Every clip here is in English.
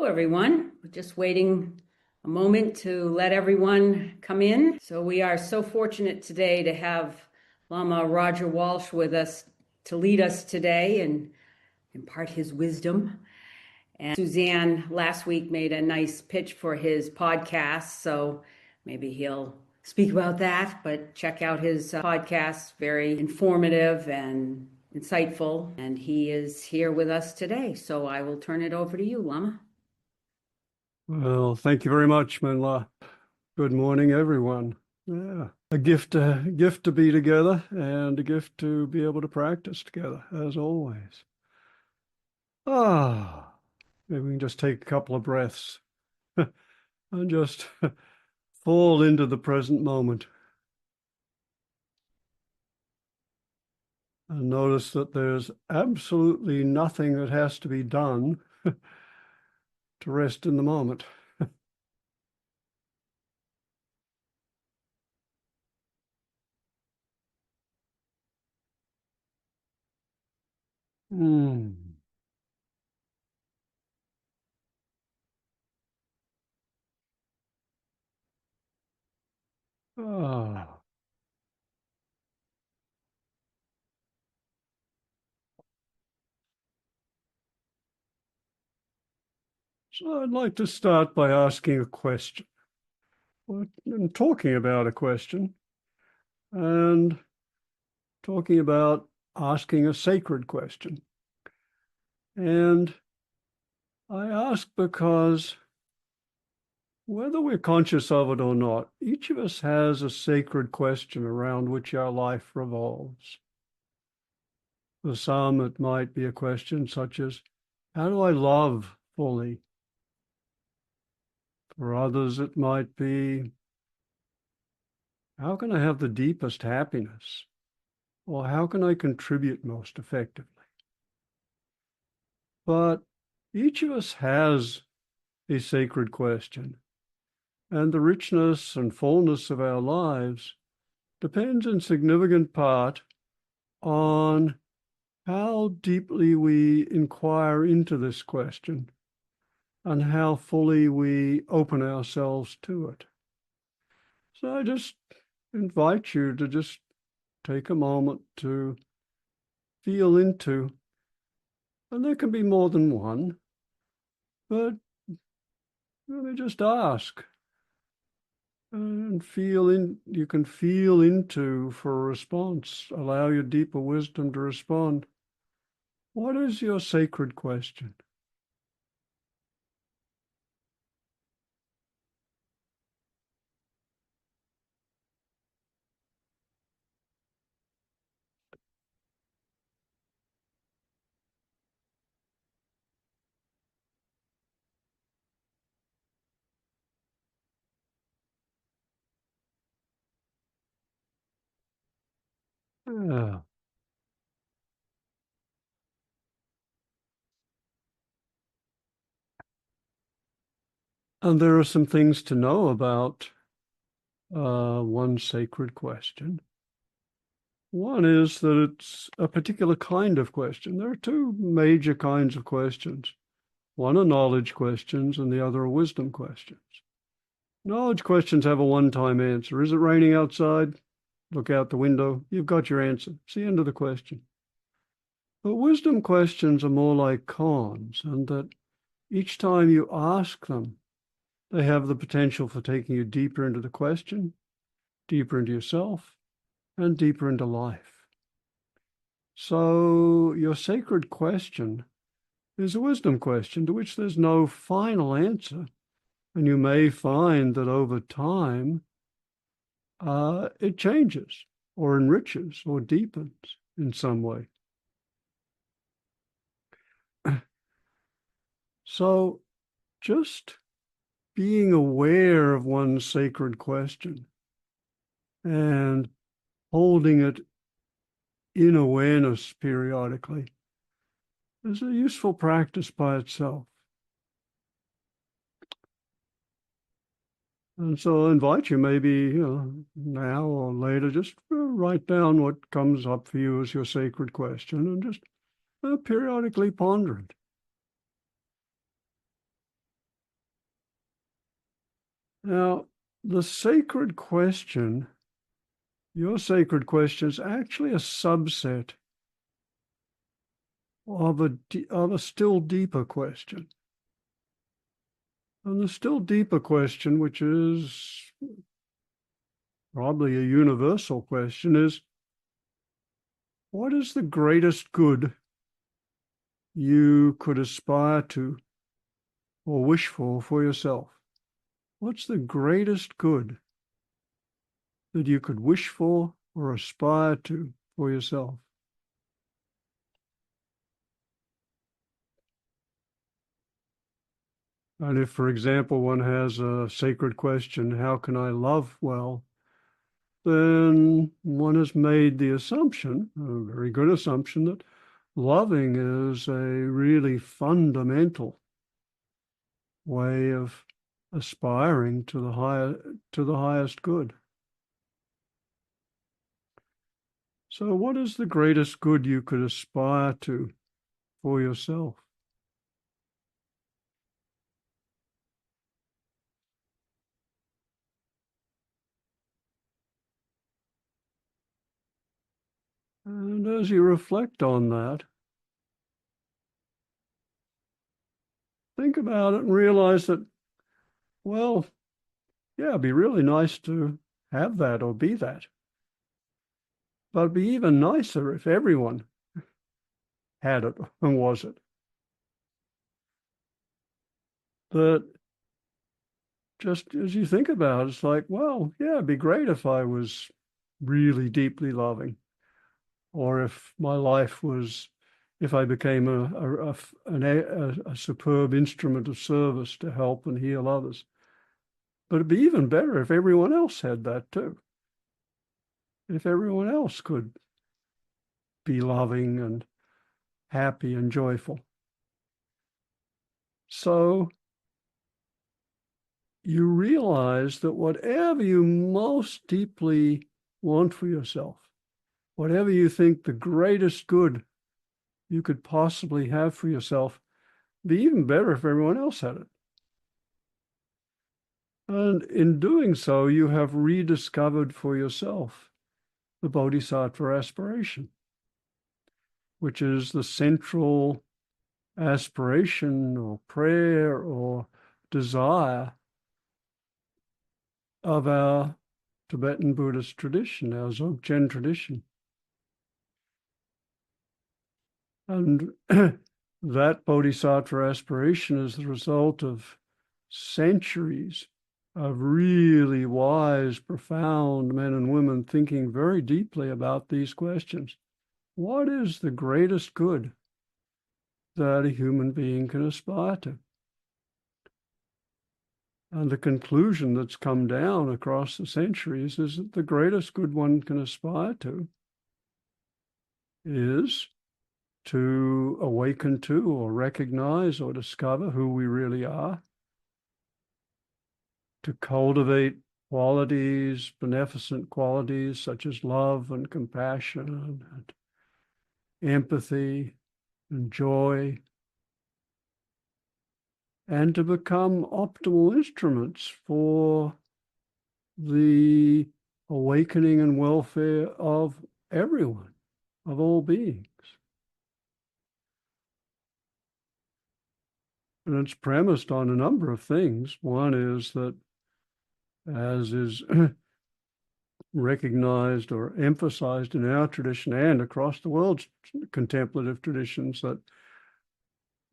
Everyone. We're just waiting a moment to let everyone come in. So we are so fortunate today to have Lama Roger Walsh with us to lead us today and impart his wisdom. And Suzanne last week made a nice pitch for his podcast, so maybe he'll speak about that, but check out his podcast, very informative and insightful, and he is here with us today. So I will turn it over to you, Lama. Well, thank you very much, Manla. Good morning, everyone. Yeah, a gift to be together and a gift to be able to practice together, as always. Maybe we can just take a couple of breaths and just fall into the present moment. And notice that there's absolutely nothing that has to be done to rest in the moment. Mm. Ah. So I'd like to start by asking a question, and talking about a question, and talking about asking a sacred question. And I ask because whether we're conscious of it or not, each of us has a sacred question around which our life revolves. For some, it might be a question such as, how do I love fully? For others, it might be, how can I have the deepest happiness? Or how can I contribute most effectively? But each of us has a sacred question, and the richness and fullness of our lives depends in significant part on how deeply we inquire into this question and how fully we open ourselves to it. So I just invite you to just take a moment to feel into, and there can be more than one, but really just ask and you can feel into for a response. Allow your deeper wisdom to respond. What is your sacred question? Yeah. And there are some things to know about one sacred question. One is that it's a particular kind of question. There are two major kinds of questions. One are knowledge questions and the other are wisdom questions. Knowledge questions have a one-time answer. Is it raining outside? Look out the window. You've got your answer. It's the end of the question. But wisdom questions are more like koans, and that each time you ask them, they have the potential for taking you deeper into the question, deeper into yourself, and deeper into life. So your sacred question is a wisdom question to which there's no final answer. And you may find that over time, it changes or enriches or deepens in some way. So just being aware of one's sacred question and holding it in awareness periodically is a useful practice by itself. And so I invite you, maybe now or later, just write down what comes up for you as your sacred question and just periodically ponder it. Now, the sacred question, your sacred question, is actually a subset of a still deeper question. And the still deeper question, which is probably a universal question, is what is the greatest good you could aspire to or wish for yourself? What's the greatest good that you could wish for or aspire to for yourself? And if, for example, one has a sacred question, how can I love well? Then one has made the assumption, a very good assumption, that loving is a really fundamental way of aspiring to the highest good. So what is the greatest good you could aspire to for yourself? And as you reflect on that, think about it and realize that, well, yeah, it'd be really nice to have that or be that. But it'd be even nicer if everyone had it and was it. That just as you think about it, it's like, well, yeah, it'd be great if I was really deeply loving, or if my life was, if I became a superb instrument of service to help and heal others. But it'd be even better if everyone else had that too. If everyone else could be loving and happy and joyful. So you realize that whatever you most deeply want for yourself, whatever you think the greatest good you could possibly have for yourself, it'd be even better if everyone else had it. And in doing so, you have rediscovered for yourself the bodhisattva aspiration, which is the central aspiration or prayer or desire of our Tibetan Buddhist tradition, our Dzogchen tradition. And that bodhisattva aspiration is the result of centuries of really wise, profound men and women thinking very deeply about these questions. What is the greatest good that a human being can aspire to? And the conclusion that's come down across the centuries is that the greatest good one can aspire to is to awaken to or recognize or discover who we really are, to cultivate qualities, beneficent qualities such as love and compassion and empathy and joy, and to become optimal instruments for the awakening and welfare of everyone, of all beings. And it's premised on a number of things. One is that, as is recognized or emphasized in our tradition and across the world's contemplative traditions, that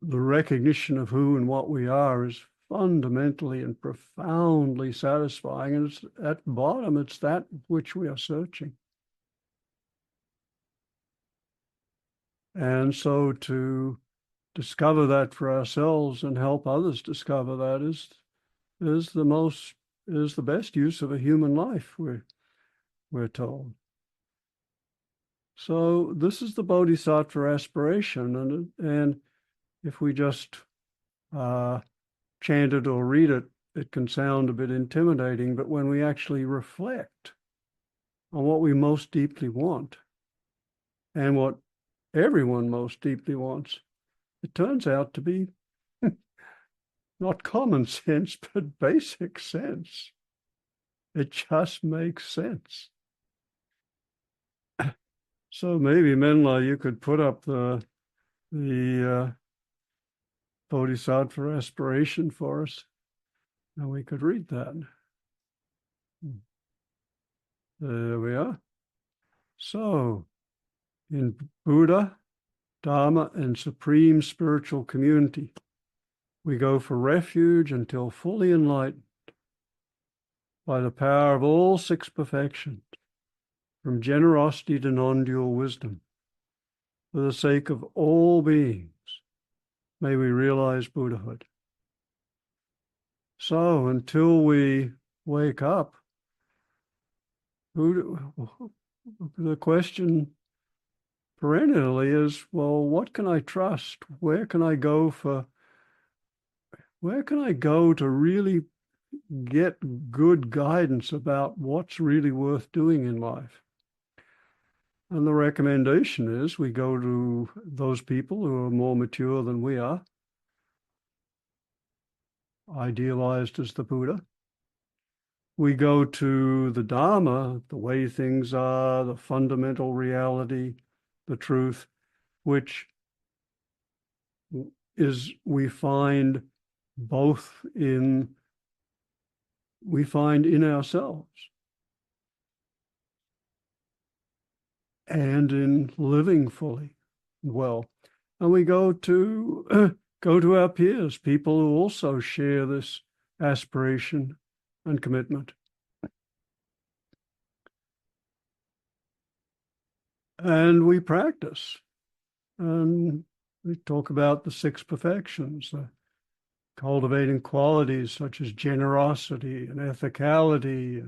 the recognition of who and what we are is fundamentally and profoundly satisfying. And it's at bottom, it's that which we are searching. And so to discover that for ourselves and help others discover that is the best use of a human life, we're told. So this is the bodhisattva aspiration, and if we just chant it or read it, it can sound a bit intimidating, but when we actually reflect on what we most deeply want and what everyone most deeply wants, it turns out to be not common sense, but basic sense. It just makes sense. So maybe, Menla, you could put up the Bodhisattva aspiration for us, and we could read that. There we are. So, in Buddha, Dharma, and supreme spiritual community, we go for refuge until fully enlightened by the power of all six perfections, from generosity to non-dual wisdom. For the sake of all beings, may we realize Buddhahood. So until we wake up, the question perennially is, well, what can I trust? Where can I go to really get good guidance about what's really worth doing in life? And the recommendation is we go to those people who are more mature than we are, idealized as the Buddha. We go to the Dharma, the way things are, the fundamental reality, the truth, which is we find in ourselves and in living fully well. And we go to our peers, people who also share this aspiration and commitment. And we practice. And we talk about the six perfections, cultivating qualities such as generosity and ethicality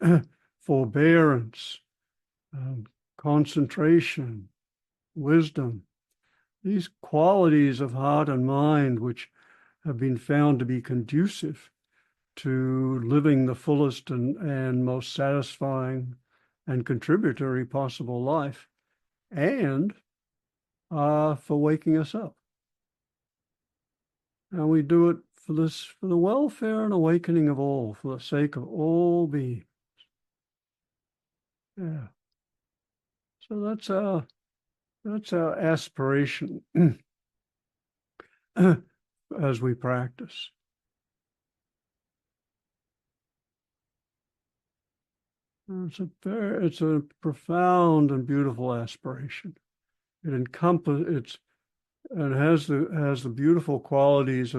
and forbearance, concentration, wisdom. These qualities of heart and mind, which have been found to be conducive to living the fullest and most satisfying and contributory possible life, and for waking us up. And we do it for the welfare and awakening of all, for the sake of all beings. Yeah. So that's our aspiration as we practice. It's a profound and beautiful aspiration. It has the beautiful qualities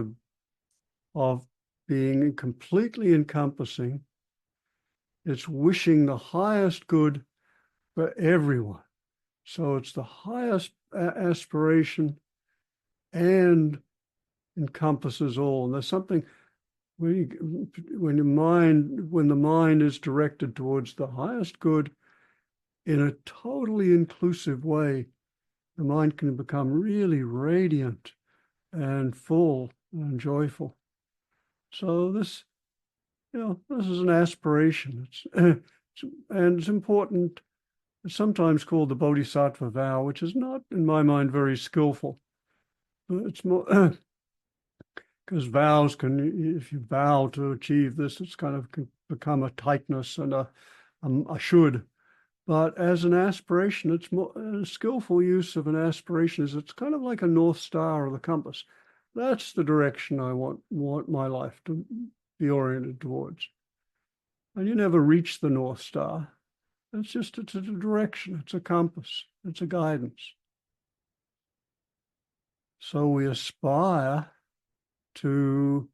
of being completely encompassing. It's wishing the highest good for everyone. So it's the highest aspiration and encompasses all. And there's something when the mind is directed towards the highest good in a totally inclusive way, the mind can become really radiant and full and joyful. So this is an aspiration. It's important. It's sometimes called the Bodhisattva vow, which is not, in my mind, very skillful. It's more because vows if you vow to achieve this, it's kind of can become a tightness and a should. But as an aspiration, it's more a skillful use of an aspiration. It's kind of like a North Star or the compass. That's the direction I want my life to be oriented towards. And you never reach the North Star. It's a direction. It's a compass. It's a guidance. So we aspire to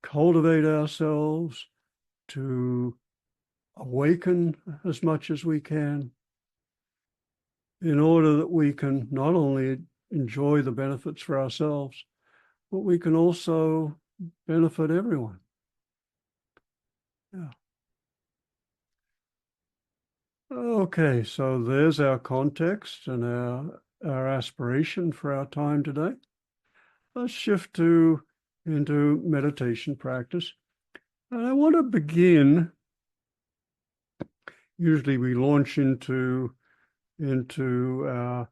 cultivate ourselves, to awaken as much as we can, in order that we can not only enjoy the benefits for ourselves, but we can also benefit everyone. Yeah. Okay, so there's our context and our aspiration for our time today. Let's shift into meditation practice. And I want to begin, usually we launch into a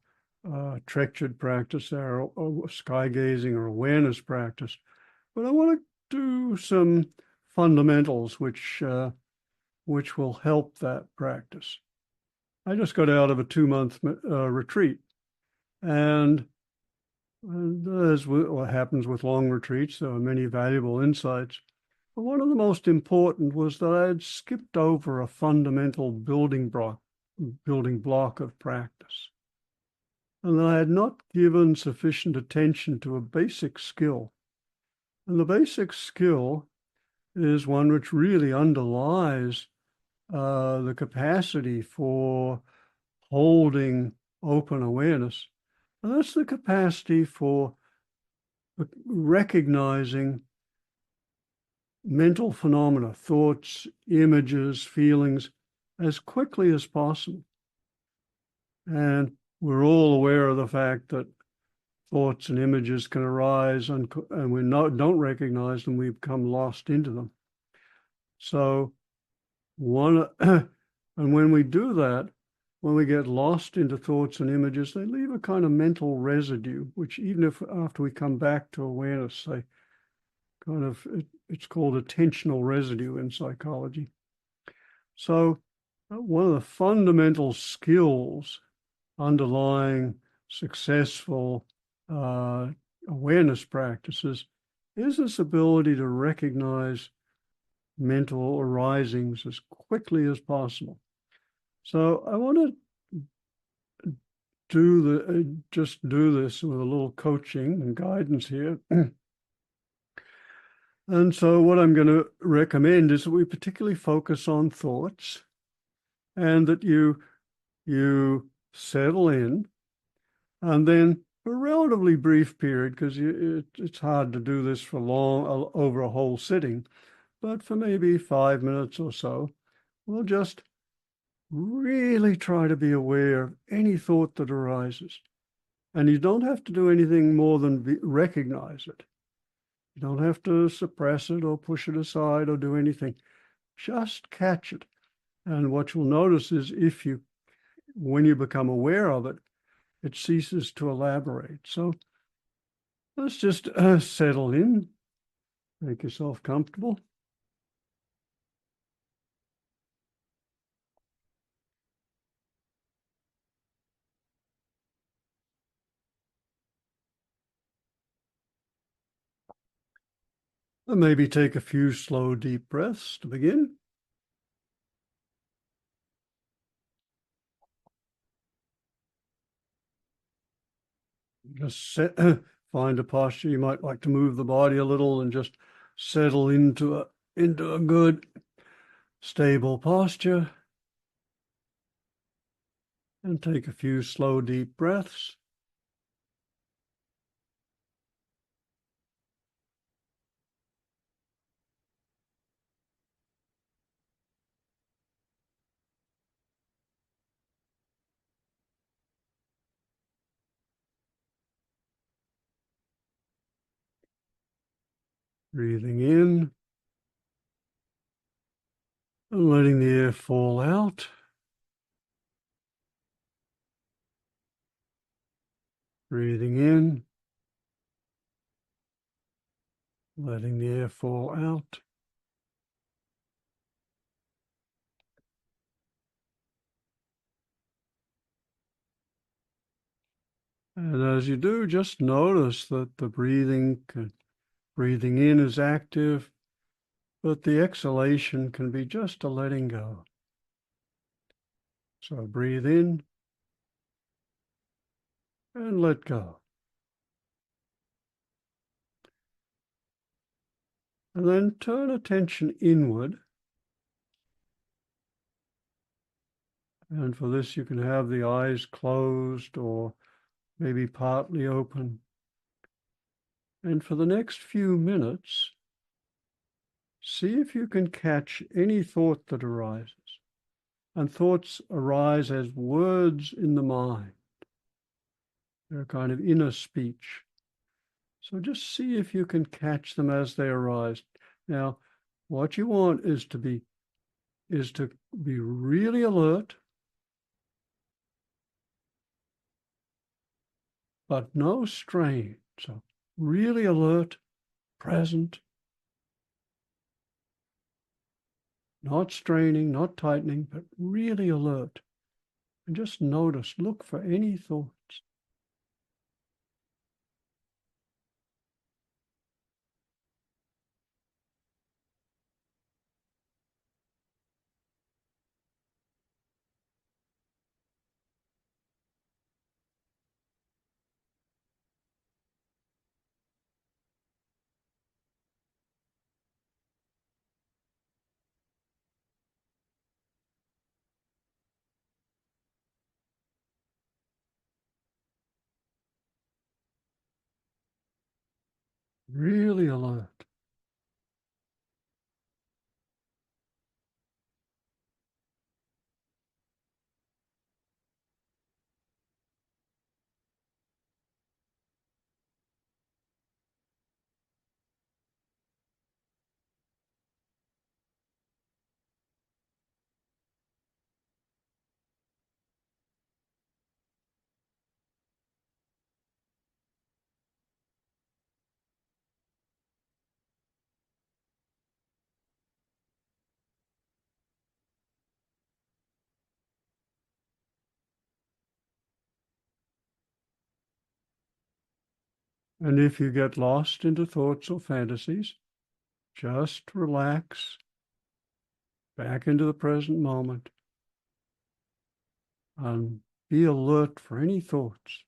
Trekchard practice, our sky gazing or awareness practice, but I want to do some fundamentals which will help that practice. I just got out of a 2-month retreat, and as what happens with long retreats, there are many valuable insights. But one of the most important was that I had skipped over a fundamental building block of practice, and that I had not given sufficient attention to a basic skill. And the basic skill is one which really underlies the capacity for holding open awareness. And that's the capacity for recognizing mental phenomena, thoughts, images, feelings, as quickly as possible. And we're all aware of the fact that thoughts and images can arise and we don't recognize them, we become lost into them. So and when we do that, when we get lost into thoughts and images, they leave a kind of mental residue, which even if after we come back to awareness, it's called attentional residue in psychology. So one of the fundamental skills underlying successful awareness practices is this ability to recognize mental arisings as quickly as possible. So I want to just do this with a little coaching and guidance here. And so what I'm going to recommend is that we particularly focus on thoughts, and that you settle in, and then for a relatively brief period, because it's hard to do this for long, over a whole sitting, but for maybe 5 minutes or so, we'll just really try to be aware of any thought that arises. And you don't have to do anything more than recognize it. You don't have to suppress it or push it aside or do anything. Just catch it. And what you'll notice is when you become aware of it, it ceases to elaborate. So let's just settle in, make yourself comfortable. And maybe take a few slow, deep breaths to begin. Just find a posture. You might like to move the body a little and just settle into a good, stable posture. And take a few slow, deep breaths. Breathing in and letting the air fall out. Breathing in, letting the air fall out. And as you do, just notice that the breathing in is active, but the exhalation can be just a letting go. So breathe in and let go. And then turn attention inward. And for this, you can have the eyes closed or maybe partly open. And for the next few minutes, see if you can catch any thought that arises. And thoughts arise as words in the mind. They're a kind of inner speech. So just see if you can catch them as they arise. Now, what you want is to be really alert, but no strain. So really alert, present, not straining, not tightening, but really alert. And just notice, look for any thoughts. Really alert. And if you get lost into thoughts or fantasies, just relax back into the present moment and be alert for any thoughts.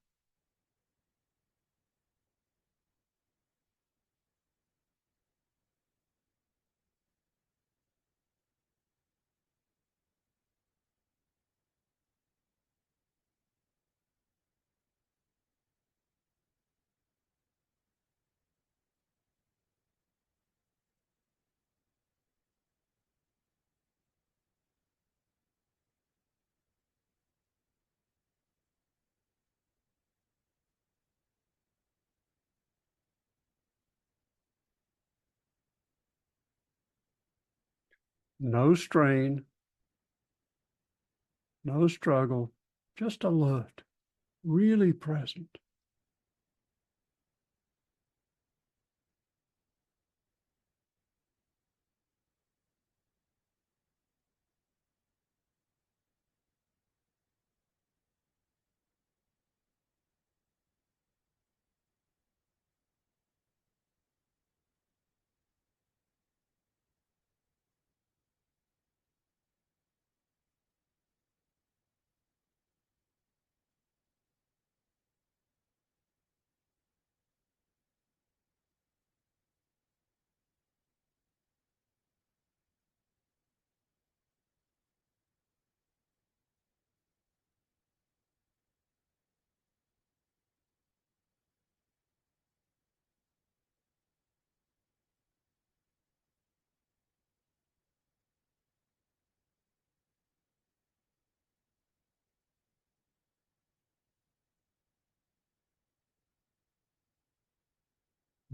No strain, no struggle, just alert, really present.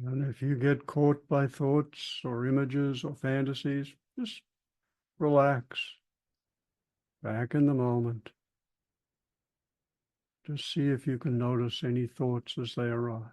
And if you get caught by thoughts or images or fantasies, just relax, back in the moment. Just see if you can notice any thoughts as they arise.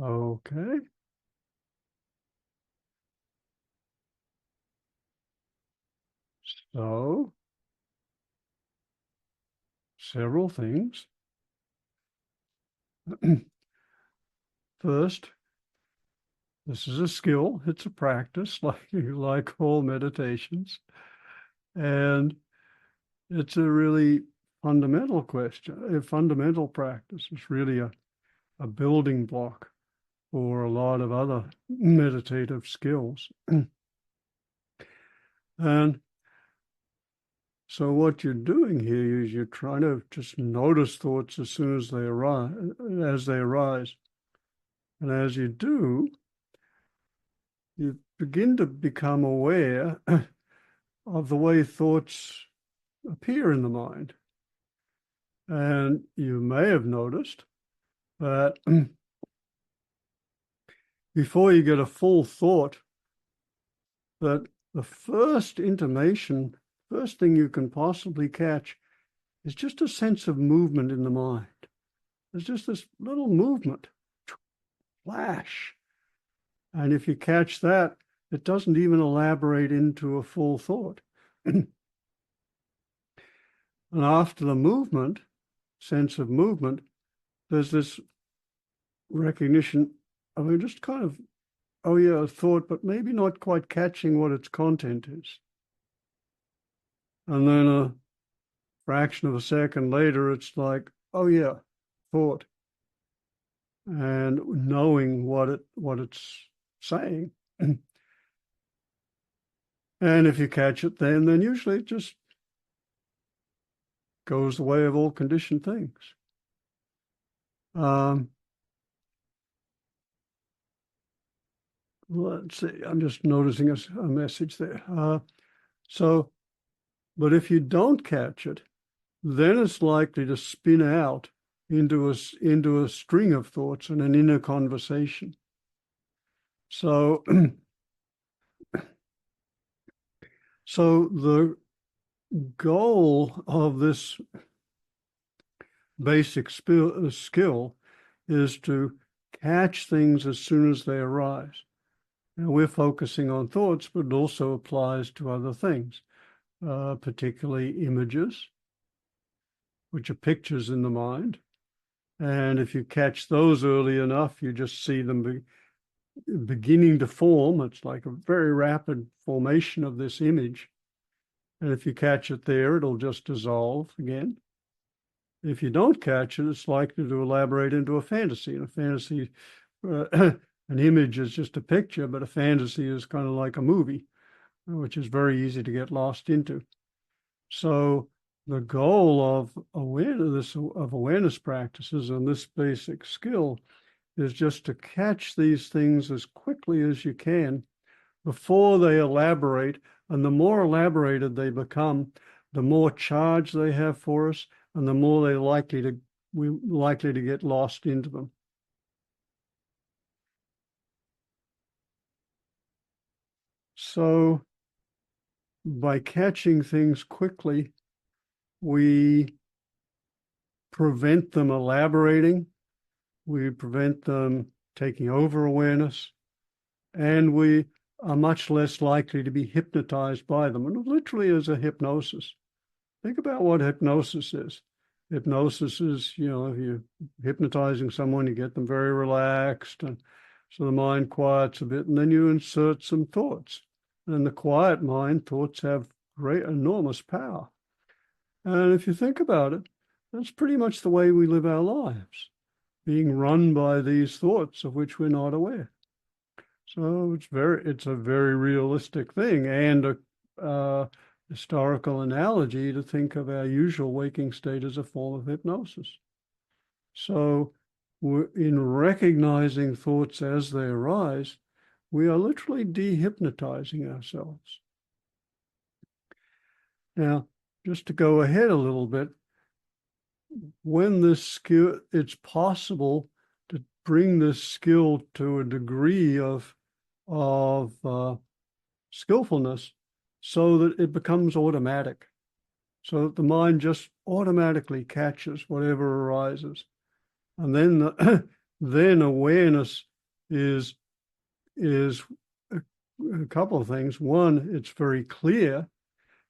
Okay, so several things. First, this is a skill, it's a practice, like all meditations. And it's a really fundamental question, a fundamental practice. It's really a building block for a lot of other meditative skills. And So what you're doing here is you're trying to just notice thoughts as soon as they arise. And as you do, you begin to become aware of the way thoughts appear in the mind. And you may have noticed that before you get a full thought, that the first thing you can possibly catch is just a sense of movement in the mind. There's just this little movement, flash. And if you catch that, it doesn't even elaborate into a full thought. And after the sense of movement, there's this recognition of just kind of, oh yeah, a thought, but maybe not quite catching what its content is. And then a fraction of a second later, it's like, oh yeah, thought. And knowing what it's saying. And if you catch it then usually it just goes the way of all conditioned things. Let's see, I'm just noticing a message there. But if you don't catch it, then it's likely to spin out into a string of thoughts and an inner conversation. So, so the goal of this basic skill is to catch things as soon as they arise. Now, we're focusing on thoughts, but it also applies to other things, particularly images, which are pictures in the mind. And if you catch those early enough, you just see them beginning to form. It's like a very rapid formation of this image. And if you catch it there, it'll just dissolve again. If you don't catch it, it's likely to elaborate into a fantasy. And a fantasy, an image is just a picture, but a fantasy is kind of like a movie, which is very easy to get lost into. So the goal of awareness practices and this basic skill is just to catch these things as quickly as you can before they elaborate. And the more elaborated they become, the more charge they have for us, and the more we're likely to get lost into them. So by catching things quickly, we prevent them elaborating, we prevent them taking over awareness, and we are much less likely to be hypnotized by them. And it literally is a hypnosis. Think about what hypnosis is. Hypnosis is, if you're hypnotizing someone, you get them very relaxed, and so the mind quiets a bit, and then you insert some thoughts. And in the quiet mind, thoughts have great, enormous power. And if you think about it, that's pretty much the way we live our lives, being run by these thoughts of which we're not aware. So it's a very realistic thing, and a historical analogy to think of our usual waking state as a form of hypnosis. So in recognizing thoughts as they arise, we are literally dehypnotizing ourselves. Now, just to go ahead a little bit, when this skill, it's possible to bring this skill to a degree of skillfulness so that it becomes automatic, so that the mind just automatically catches whatever arises. And then then awareness is a couple of things. One, it's very clear,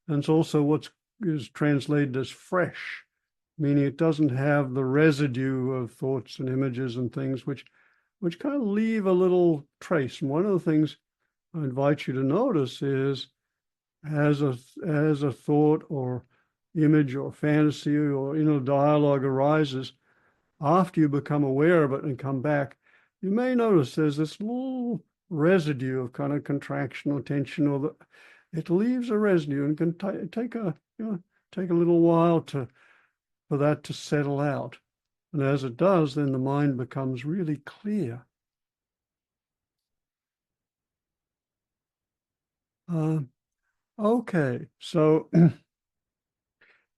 and it's also what is translated as fresh, meaning it doesn't have the residue of thoughts and images and things which kind of leave a little trace. And one of the things I invite you to notice is as a thought or image or fantasy or inner dialogue arises, after you become aware of it and come back, you may notice there's this little residue of kind of contraction or tension, it leaves a residue and can take a little while for that to settle out. And as it does, then the mind becomes really clear. Okay, so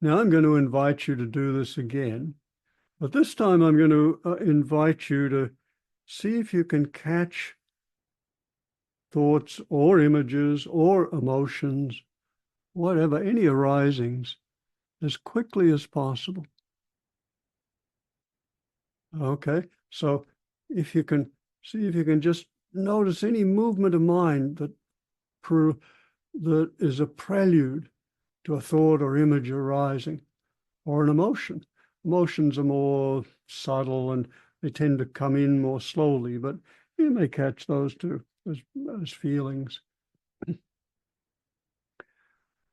now I'm going to invite you to do this again, but this time I'm going to invite you to see if you can catch thoughts or images or emotions, whatever, any arisings, as quickly as possible. Okay, so if you can see if you can just notice any movement of mind that is a prelude to a thought or image arising, or an emotion. Emotions are more subtle and they tend to come in more slowly, but you may catch those too as feelings.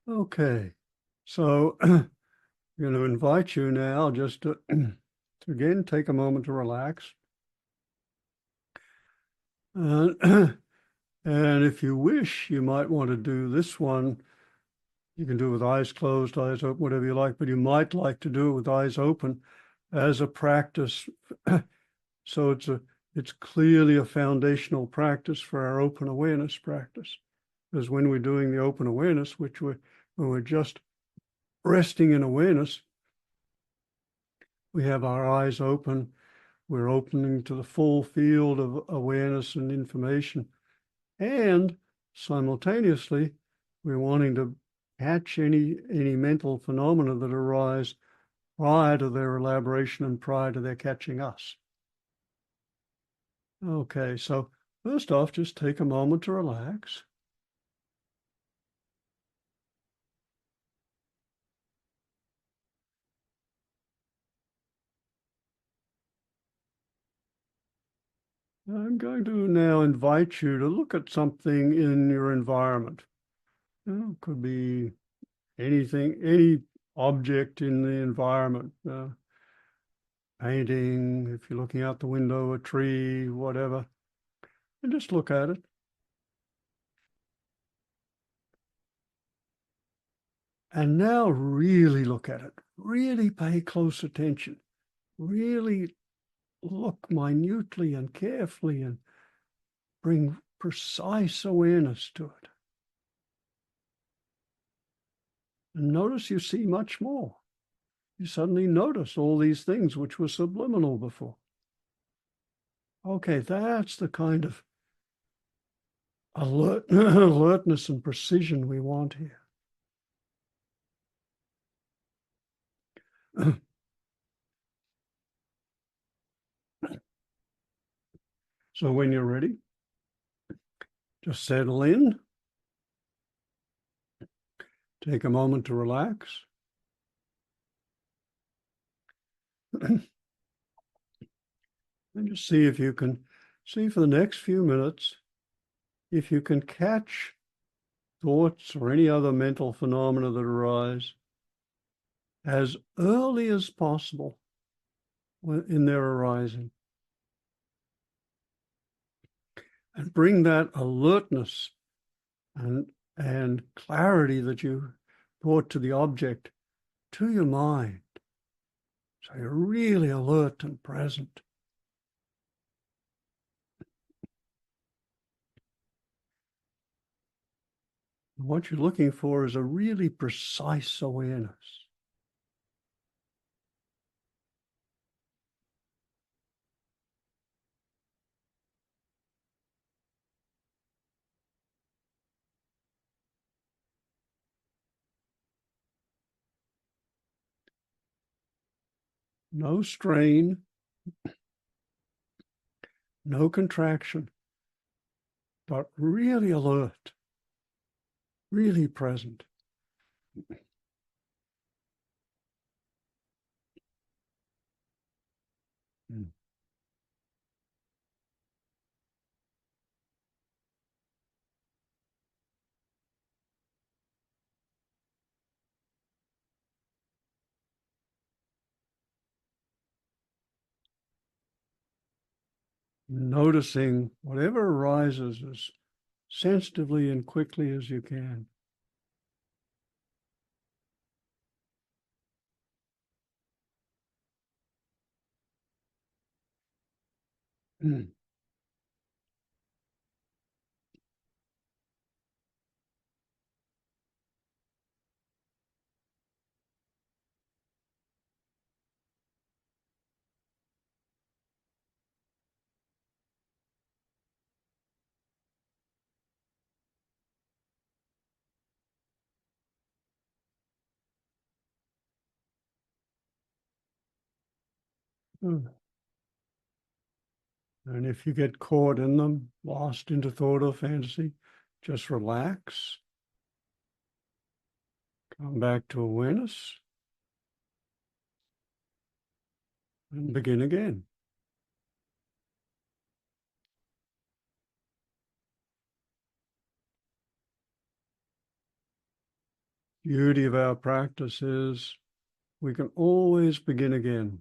Okay, so I'm going to invite you now just to again take a moment to relax. And, and if you wish, you might want to do this one. You can do it with eyes closed, eyes open, whatever you like, but you might like to do it with eyes open as a practice. So it's clearly a foundational practice for our open awareness practice. Because when we're doing the open awareness, when we're just resting in awareness, we have our eyes open, we're opening to the full field of awareness and information. And simultaneously, we're wanting to catch any mental phenomena that arise prior to their elaboration and prior to their catching us. Okay, so first off, just take a moment to relax. I'm going to now invite you to look at something in your environment. It could be anything, any object in the environment, painting, if you're looking out the window, a tree, whatever, and just look at it. And now really look at it. Really pay close attention. Really look minutely and carefully and bring precise awareness to it. And notice you see much more. You suddenly notice all these things which were subliminal before. Okay, that's the kind of alertness and precision we want here. So when you're ready, just settle in. Take a moment to relax. And just see if you can see for the next few minutes if you can catch thoughts or any other mental phenomena that arise as early as possible in their arising. And bring that alertness and clarity that you brought to the object to your mind. So you're really alert and present. What you're looking for is a really precise awareness. No strain, no contraction, but really alert, really present. Noticing whatever arises as sensitively and quickly as you can. And if you get caught in them, lost into thought or fantasy, just relax, come back to awareness, and begin again. Beauty of our practice is we can always begin again.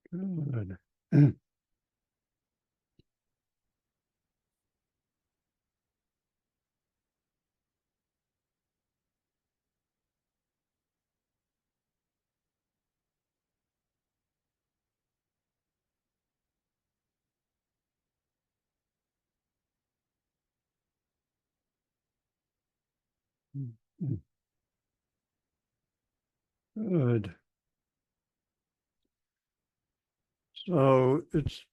Good. Good. So this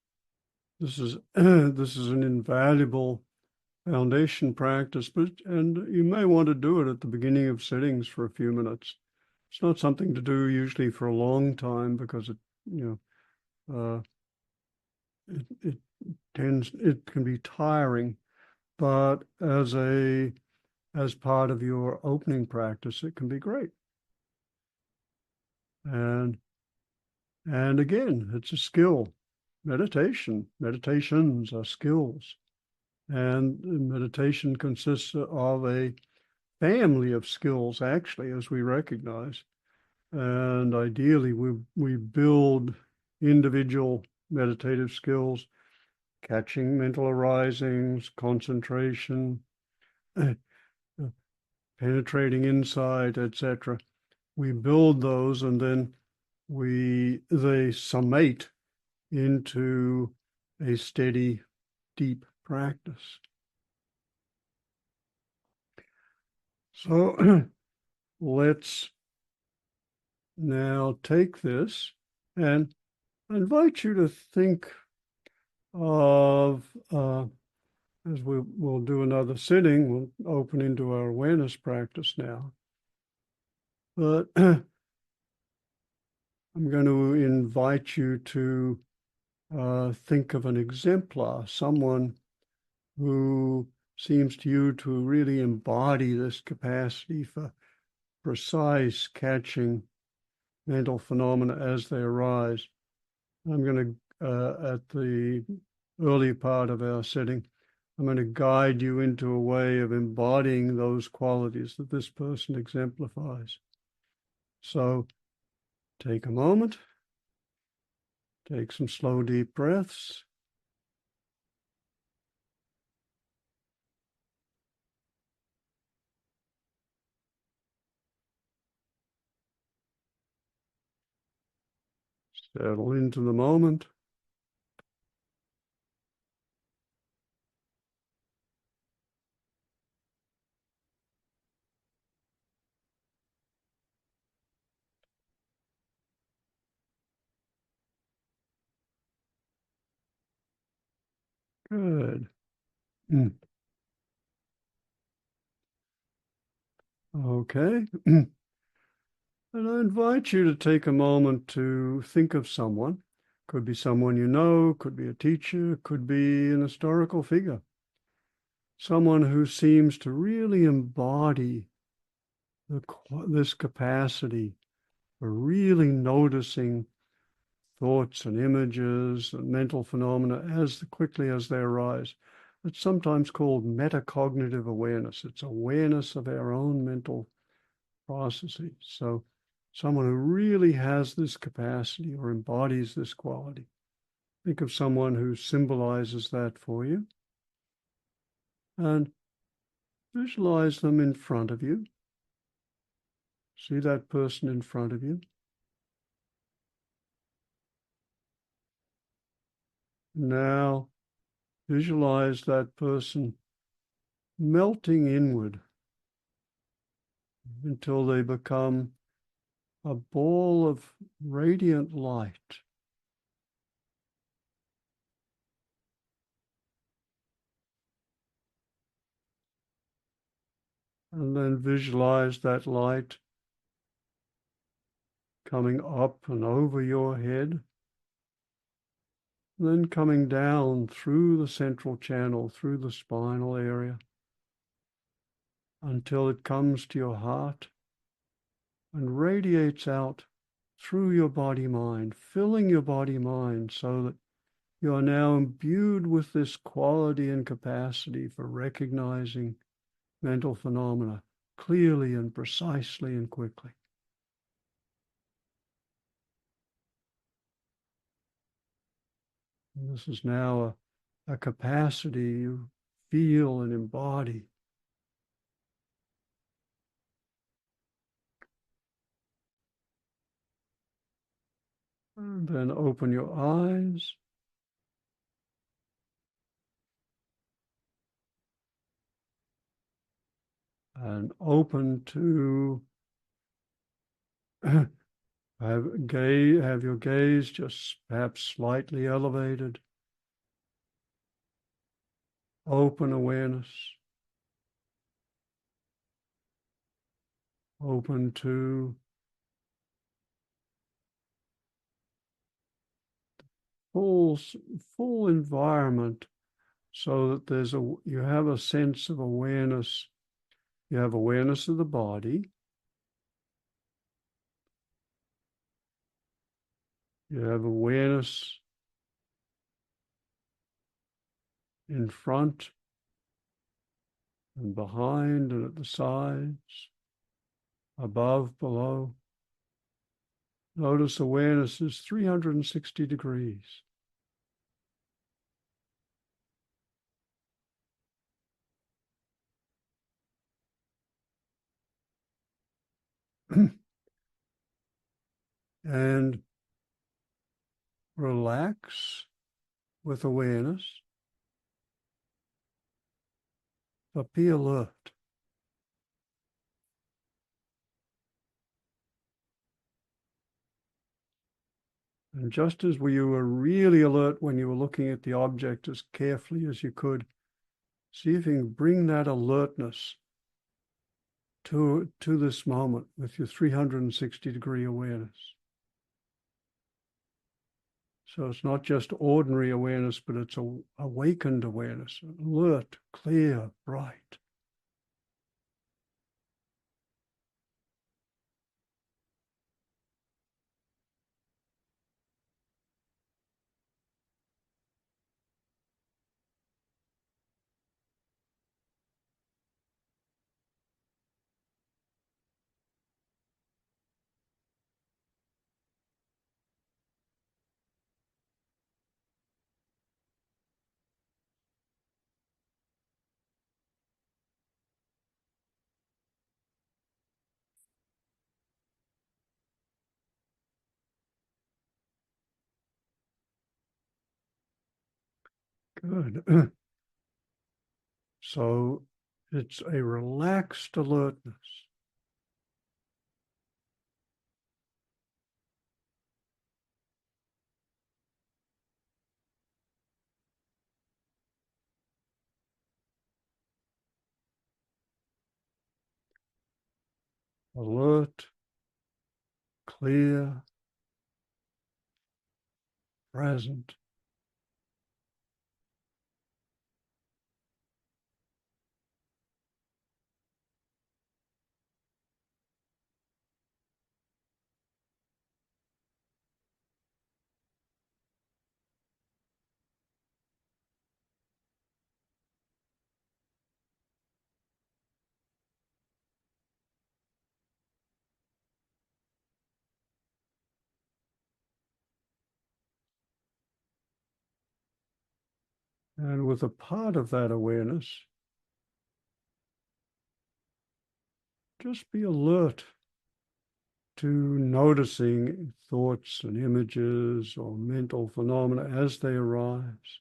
is this is an invaluable foundation practice, but and you may want to do it at the beginning of sittings for a few minutes. It's not something to do usually for a long time because uh, it it can be tiring, but as part of your opening practice, it can be great. And again, it's a skill. Meditations are skills. And meditation consists of a family of skills, actually, as we recognize. And ideally, we build individual meditative skills, catching mental arisings, concentration, penetrating insight, etc. We build those, and then they summate into a steady, deep practice. So let's now take this, and I invite you to think of, as we'll do another sitting, we'll open into our awareness practice now. But I'm going to invite you to think of an exemplar, someone who seems to you to really embody this capacity for precise catching mental phenomena as they arise. I'm going to, at the early part of our setting, I'm going to guide you into a way of embodying those qualities that this person exemplifies. So take a moment, take some slow, deep breaths. Settle into the moment. Good. Mm. Okay. And I invite you to take a moment to think of someone. Could be someone you know, could be a teacher, could be an historical figure. Someone who seems to really embody this capacity for really noticing thoughts and images and mental phenomena as quickly as they arise. It's sometimes called metacognitive awareness. It's awareness of our own mental processes. So someone who really has this capacity or embodies this quality. Think of someone who symbolizes that for you and visualize them in front of you. See that person in front of you. Now visualize that person melting inward until they become a ball of radiant light. And then visualize that light coming up and over your head, then coming down through the central channel, through the spinal area, until it comes to your heart and radiates out through your body-mind, filling your body-mind so that you are now imbued with this quality and capacity for recognizing mental phenomena clearly and precisely and quickly. And this is now a capacity you feel and embody. And then open your eyes and open to have your gaze just perhaps slightly elevated. Open awareness. Open to full environment so that you have a sense of awareness. You have awareness of the body. You have awareness in front and behind and at the sides, above, below. Notice awareness is 360 degrees. And relax with awareness, but be alert. And just as you were really alert when you were looking at the object as carefully as you could, see if you can bring that alertness to this moment with your 360-degree awareness. So it's not just ordinary awareness, but it's awakened awareness, alert, clear, bright. Good. So it's a relaxed alertness. alert, clear, present. And with a part of that awareness, just be alert to noticing thoughts and images or mental phenomena as they arise.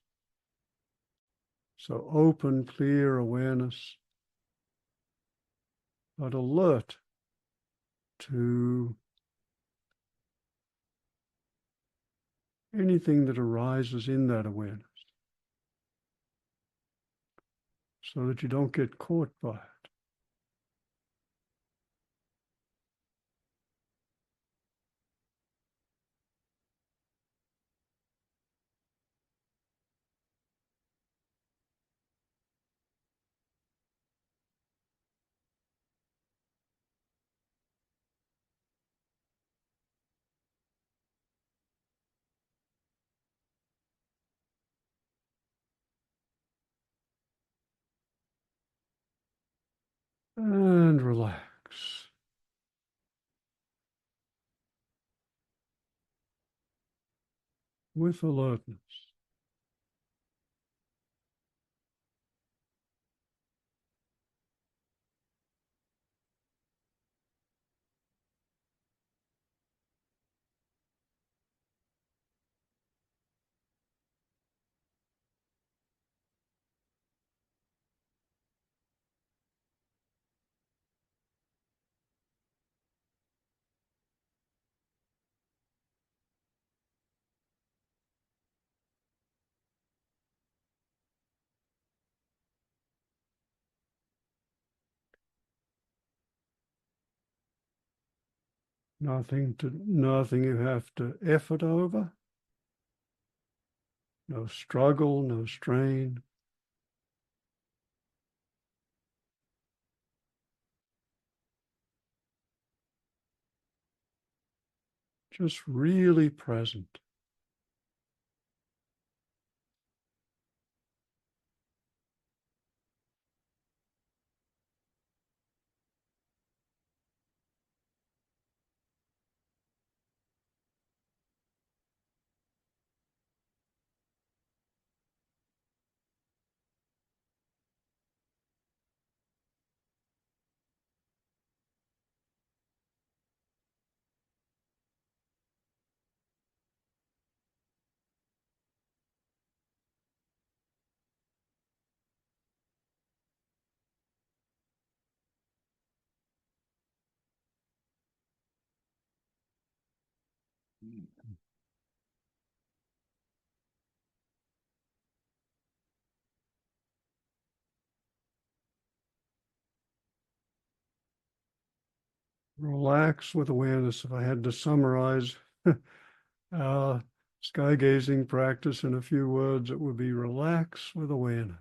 So open, clear awareness, but alert to anything that arises in that awareness so that you don't get caught by it. And relax. With alertness. Nothing you have to effort over. No struggle, no strain. Just really present. Relax with awareness. If I had to summarize sky gazing practice in a few words, it would be relax with awareness.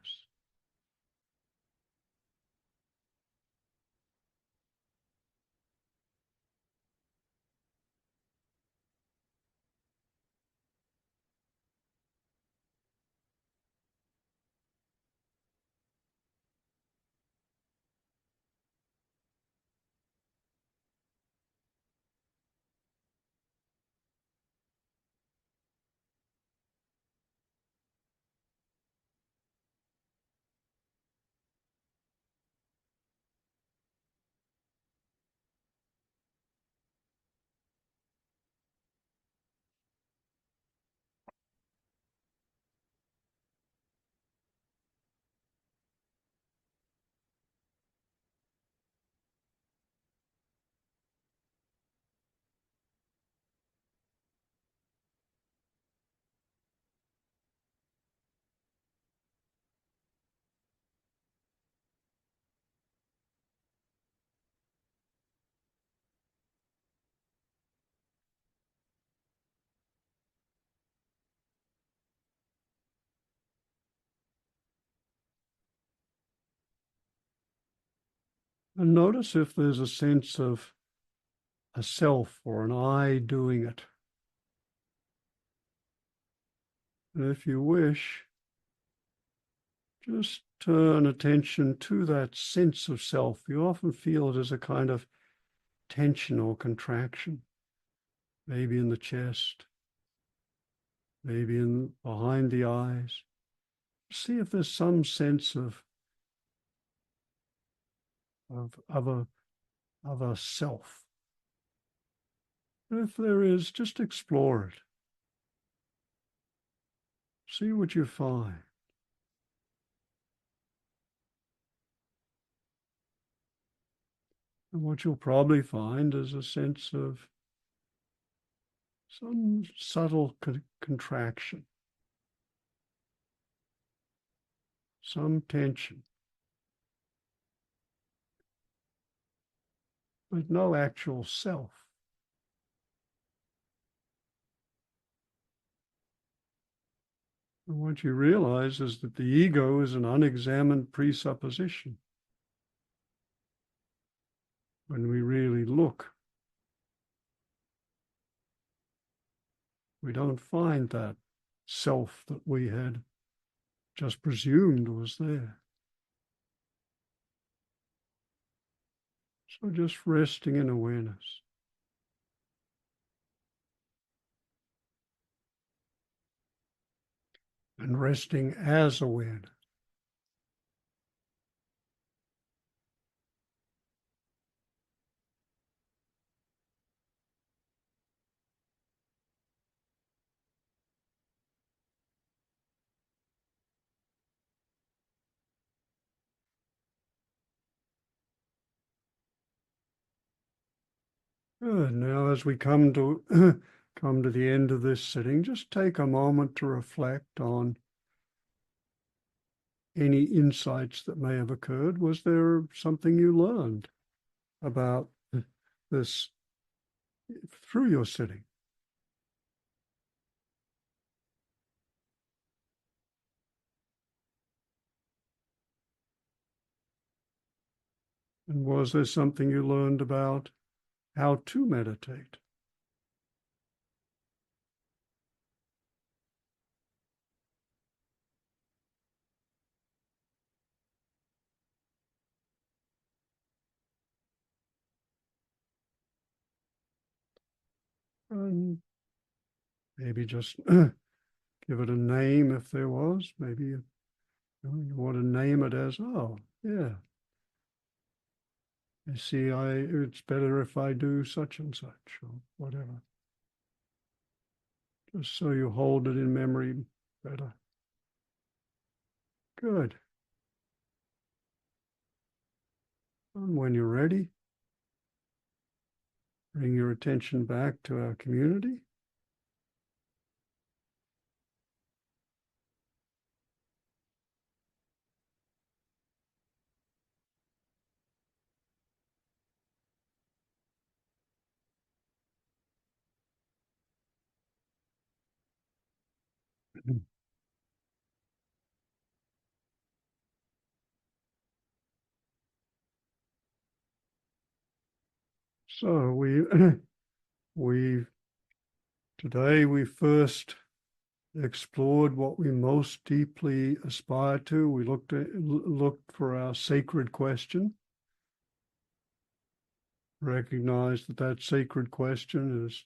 And notice if there's a sense of a self or an I doing it. And if you wish, just turn attention to that sense of self. You often feel it as a kind of tension or contraction, maybe in the chest, maybe behind the eyes. See if there's some sense of a self. If there is, just explore it. See what you find. And what you'll probably find is a sense of some subtle contraction, some tension, but no actual self. And what you realize is that the ego is an unexamined presupposition. When we really look, we don't find that self that we had just presumed was there. So just resting in awareness. And resting as awareness. Good. Now, as we come to come to the end of this sitting, just take a moment to reflect on any insights that may have occurred. Was there something you learned about this through your sitting? And was there something you learned about how to meditate? And maybe just give it a name if there was. Maybe you want to name it as, oh, yeah, I see, it's better if I do such and such or whatever. Just so you hold it in memory better. Good. And when you're ready, bring your attention back to our community. So we today we first explored what we most deeply aspire to. We looked for our sacred question, recognized that that sacred question is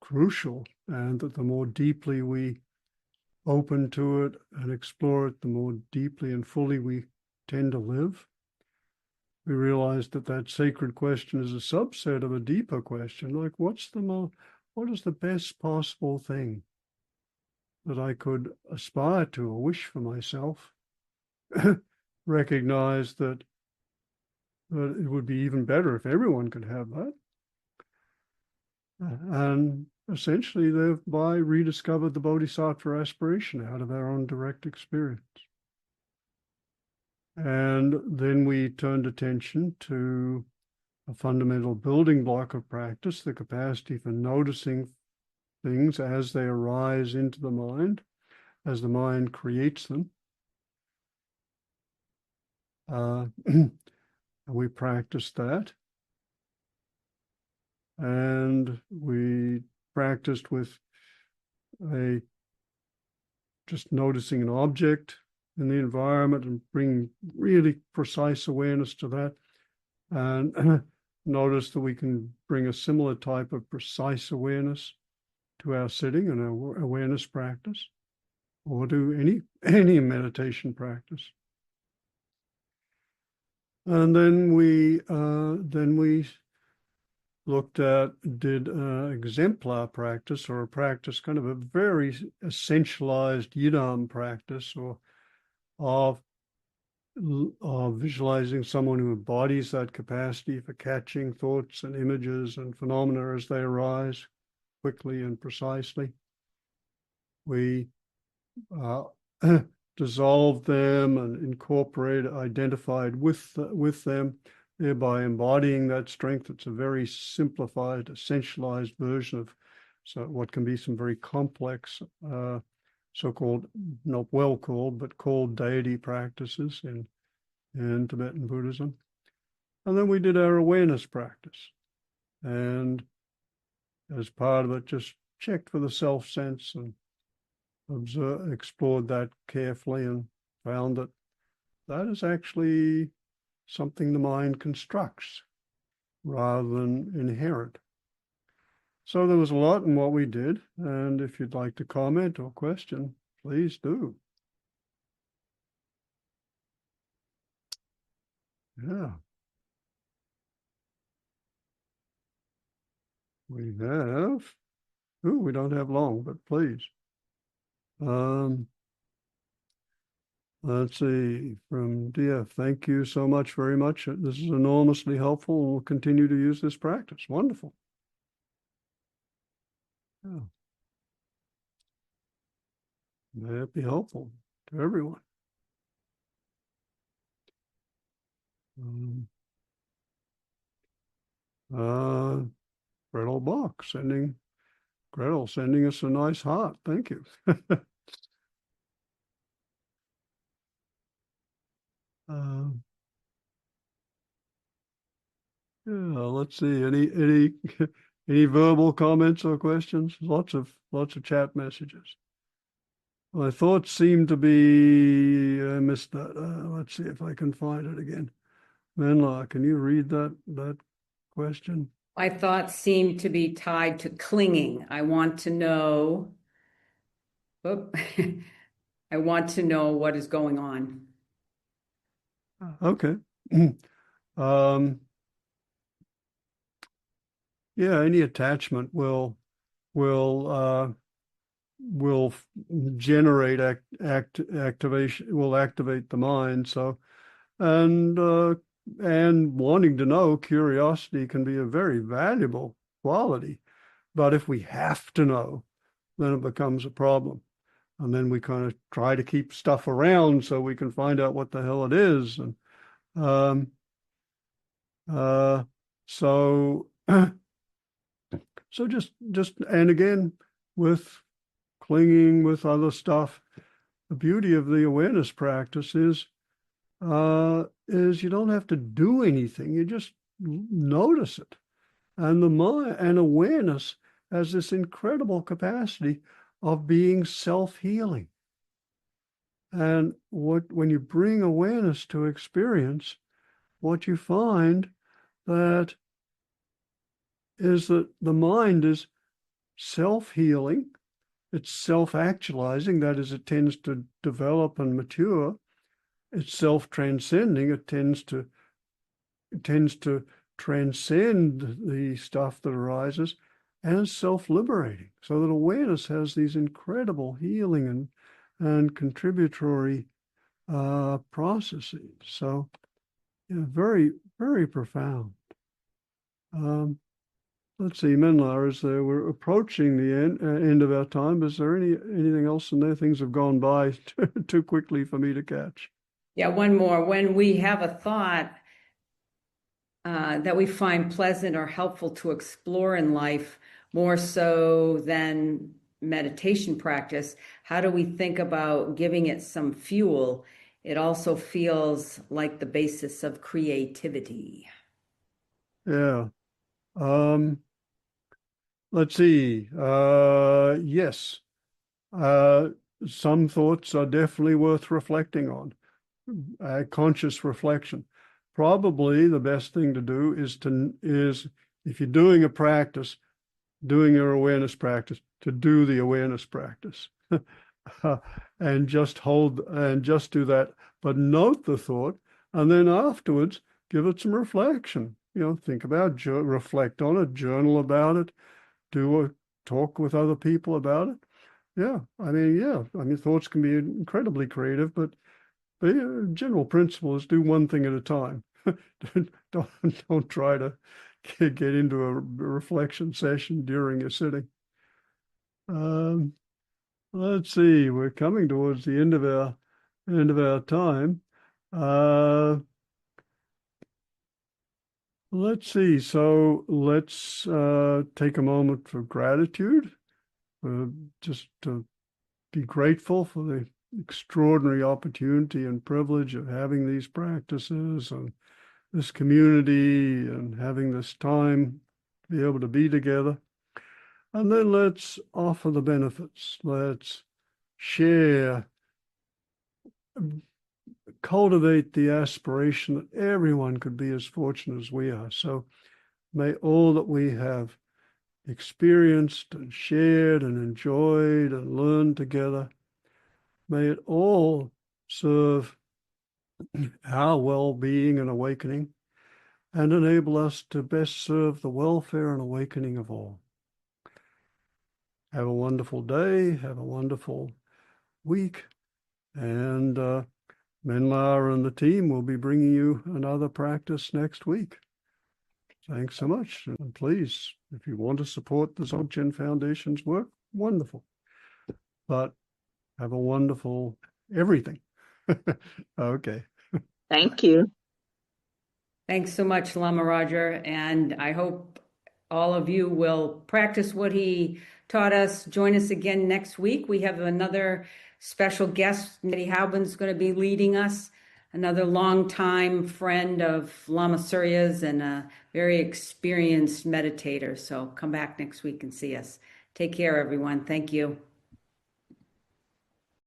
crucial, and that the more deeply we open to it and explore it, the more deeply and fully we tend to live. We realized that that sacred question is a subset of a deeper question, like what is the best possible thing that I could aspire to or wish for myself? Recognize that it would be even better if everyone could have that. And essentially thereby rediscovered the bodhisattva aspiration out of our own direct experience. And then we turned attention to a fundamental building block of practice, the capacity for noticing things as they arise into the mind, as the mind creates them. And we practiced that. And we practiced with just noticing an object in the environment and bring really precise awareness to that. And notice that we can bring a similar type of precise awareness to our sitting and our awareness practice, or do any meditation practice. And then we did exemplar practice, or a practice, kind of a very essentialized yidam practice, or of visualizing someone who embodies that capacity for catching thoughts and images and phenomena as they arise quickly and precisely. We dissolved them and identified with them, thereby embodying that strength. It's a very simplified, essentialized version of what can be some very complex, so-called, not well called, but called deity practices in Tibetan Buddhism. And then we did our awareness practice. And as part of it, just checked for the self-sense and explored that carefully, and found that that is actually something the mind constructs rather than inherent. So there was a lot in what we did, and if you'd like to comment or question, please do. Yeah. We don't have long, but please. Let's see, from DF, thank you so much, very much. This is enormously helpful, and we'll continue to use this practice. Wonderful. Yeah. May it be helpful to everyone. Gretel Bach sending us a nice heart. Thank you. Yeah, let's see. Any any verbal comments or questions? Lots of chat messages. My thoughts seem to be. I missed that. Let's see if I can find it again. Menla, can you read that question? My thoughts seem to be tied to clinging. I want to know. I want to know what is going on. Okay. Yeah, any attachment will generate activation, will activate the mind. So, and wanting to know, curiosity can be a very valuable quality. But if we have to know, then it becomes a problem. And then we kind of try to keep stuff around so we can find out what the hell it is. And so just and again, with clinging, with other stuff, the beauty of the awareness practice is you don't have to do anything. You just notice it. And the mind and awareness has this incredible capacity of being self-healing. And when you bring awareness to experience, what you find that is that the mind is self-healing, it's self-actualizing, that is, it tends to develop and mature, it's self-transcending, it tends to transcend the stuff that arises, and it's self-liberating, so that awareness has these incredible healing and contributory processes. So, yeah, very, very profound. Let's see, Menla, we're approaching the end of our time. Is there anything else in there? Things have gone by too quickly for me to catch. Yeah, one more. When we have a thought that we find pleasant or helpful to explore in life, more so than meditation practice, how do we think about giving it some fuel? it also feels like the basis of creativity. Yeah. Let's see. Yes. Uh, some thoughts are definitely worth reflecting on. Conscious reflection. Probably the best thing to do is if you're doing a practice, doing your awareness practice, to do the awareness practice. And just do that, but note the thought, and then afterwards give it some reflection. Think about, reflect on it, journal about it, talk with other people about it. Yeah, thoughts can be incredibly creative, but the general principle is do one thing at a time. Don't try to get into a reflection session during a sitting. Um, let's see, we're coming towards the end of our time. Uh, let's see. So let's take a moment for gratitude, just to be grateful for the extraordinary opportunity and privilege of having these practices and this community and having this time to be able to be together. And then let's offer the benefits. Let's share, cultivate the aspiration that everyone could be as fortunate as we are. So may all that we have experienced and shared and enjoyed and learned together, may it all serve our well-being and awakening and enable us to best serve the welfare and awakening of all. Have a wonderful day, have a wonderful week, and Menla and the team will be bringing you another practice next week. Thanks so much. And please, if you want to support the Dzogchen Foundation's work, wonderful. But have a wonderful everything. Okay. Thank you. Thanks so much, Lama Roger, and I hope all of you will practice what he taught us. Join us again next week. We have another special guest. Nettie Haubin's going to be leading us, another longtime friend of Lama Surya's and a very experienced meditator. So come back next week and see us. Take care, everyone. Thank you.